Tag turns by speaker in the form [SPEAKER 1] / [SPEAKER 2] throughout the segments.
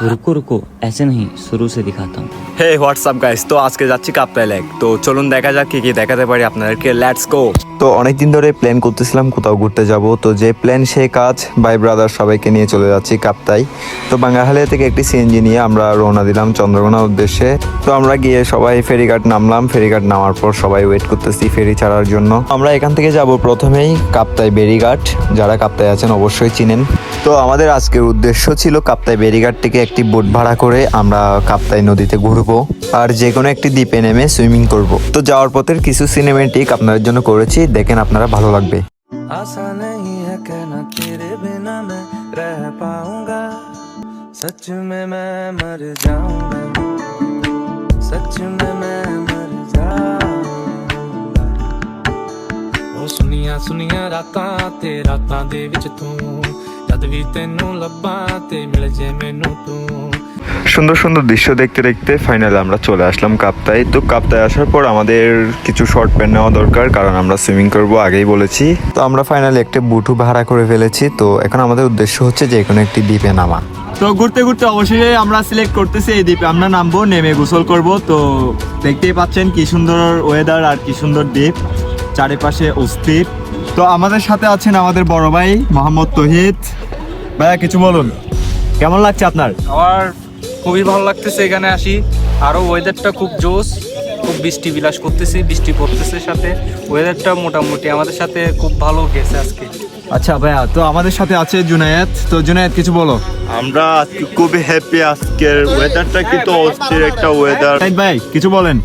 [SPEAKER 1] रुको रुको ऐसे नहीं शुरू से दिखाता हूँ।
[SPEAKER 2] হে হোয়াটসঅ্যাপ গাইস, তো আজকে যাচ্ছি কাপ্তাই লেক। তো চলুন দেখা যাক কি কি দেখাতে পারি আপনাদেরকে। Let's go. তো অনেকদিন ধরে প্ল্যান করতেছিলাম কোথাও ঘুরতে যাব, তো যে প্ল্যান সে কাজ। ভাই ব্রাদার সবাইকে নিয়ে চলে যাচ্ছি কাপ্তাই। তো বাঙ্গাহালিয়া থেকে একটি সিএনজি নিয়ে আমরা রওনা দিলাম চন্দ্রকোনার উদ্দেশ্যে। তো আমরা গিয়ে সবাই ফেরিঘাট নামলাম। ফেরিঘাট নামার পর সবাই ওয়েট করতেছি ফেরি ছাড়ার জন্য। আমরা এখান থেকে যাব প্রথমেই কাপ্তাই বেরিঘাট। যারা কাপ্তাই আছেন অবশ্যই চিনেন। তো আমাদের আজকের উদ্দেশ্য ছিল কাপ্তাই বেরিঘাট থেকে একটি বোট ভাড়া করে আমরা কাপ্তাই নদীতে ঘুরবো আর যে কোনো একটি দ্বীপে নেমে সুইমিং করব। তো যাওয়ার পথের কিছু সিনেমেটিক আপনাদের জন্য করেছি, দেখেন আপনারা ভালো লাগবে।
[SPEAKER 3] आसा नहीं है कहना तेरे बिना मैं रह पाऊंगा, सच में मैं मर जाऊंगा, सच में मैं मर जाऊंगा। ओ सुनिया सुनिया रातां ते रातां दे विच तू, जद भी तेनू लब्बां ते मिल जे मैनू तू।
[SPEAKER 2] সুন্দর সুন্দর দৃশ্য দেখতে দেখতে ফাইনালি আমরা চলে আসলাম কাপ্তাই। তো কাপ্তাই আসার পর আমাদের কিছু শর্ট প্যান্ট নেওয়া দরকার, কারণ আমরা সুইমিং করবো আগেই বলেছি। তো আমরা ফাইনালি একটা বুটু ভাড়া করে ফেলেছি। তো এখন আমাদের উদ্দেশ্য হচ্ছে যে কোনো একটি দ্বীপে নামা।
[SPEAKER 4] তো ঘুরতে ঘুরতে অবশেষে আমরা সিলেক্ট করতেছি এই দ্বীপে আমরা নামবো, নেমে গোসল করব। তো দেখতেই পাচ্ছেন কি সুন্দর ওয়েদার আর কি সুন্দর দ্বীপ, চারিপাশে অস্থির। তো আমাদের সাথে আছেন আমাদের বড় ভাই মোহাম্মদ তহিদ। ভাইয়া কিছু বলুন, কেমন লাগছে আপনার?
[SPEAKER 5] আমার খুবই ভালো লাগতেছে এখানে আসি। আরও ওয়েদারটা খুব জোস, খুব বৃষ্টি বিলাস করতেছি, বৃষ্টি পড়তেছে সাথে। ওয়েদারটা মোটামুটি আমাদের সাথে খুব ভালো গেছে আজকে।
[SPEAKER 4] আচ্ছা ভাইয়া, তো আমাদের সাথে আছে জুনায়েদ। তো জুনায়েদ কিছু বলো।
[SPEAKER 6] আমরা আজকে খুবই হ্যাপি। আজকের ওয়েদারটা কিন্তু অস্থির একটা ওয়েদার।
[SPEAKER 4] সাইদ ভাই কিছু বলেন,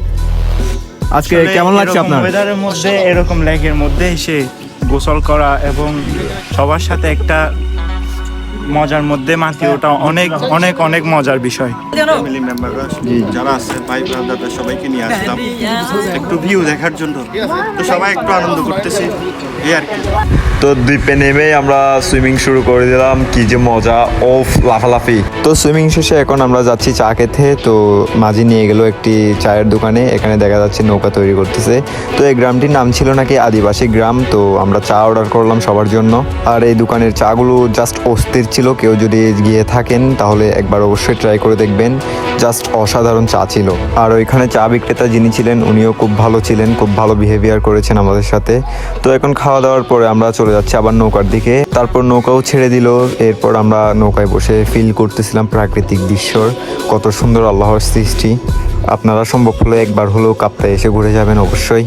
[SPEAKER 4] আজকে কেমন লাগছে আপনার?
[SPEAKER 7] ওয়েদারের মধ্যে এরকম লেকের মধ্যে এসে গোসল করা এবং সবার সাথে একটা মজার মধ্যে মাতিয়ে ওটা অনেক অনেক অনেক মজার বিষয়।
[SPEAKER 6] ফ্যামিলি মেম্বাররা যারা আছে ভাই ব্রাদাররা সবাইকে নিয়ে আসলাম একটু ভিউ দেখার জন্য। তো সবাই একটু আনন্দ করতেছি এই আর কি।
[SPEAKER 2] তো দ্বীপে নেমে আমরা সুইমিং শুরু করে দিলাম। কি যে মজা, ওফ লাফালাফি। তো সুইমিং শেষে এখন আমরা যাচ্ছি চা খেতে। তো মাঝি নিয়ে গেল একটি চায়ের দোকানে, এখানে দেখা যাচ্ছে নৌকা তৈরি করতেছে। তো এই গ্রামটির নাম ছিল নাকি আদিবাসী গ্রাম। তো আমরা চা অর্ডার করলাম সবার জন্য। আর এই দোকানের চাগুলো জাস্ট অস্থির ছিল। কেউ যদি গিয়ে থাকেন তাহলে একবার অবশ্যই ট্রাই করে দেখবেন, জাস্ট অসাধারণ চা ছিল। আর ওইখানে চা বিক্রেতা যিনি ছিলেন উনিও খুব ভালো ছিলেন, খুব ভালো বিহেভিয়ার করেছেন আমাদের সাথে। তো এখন খাওয়া দাওয়ার পরে আমরা চলে যাচ্ছি আবার নৌকার দিকে। তারপর নৌকাও ছেড়ে দিল। এরপর আমরা নৌকায় বসে ফিল করতেছিলাম প্রাকৃতিক দৃশ্যর কত সুন্দর আল্লাহর সৃষ্টি। আপনারা সম্ভব হলে একবার হলেও কাপ্তাই এসে ঘুরে যাবেন অবশ্যই।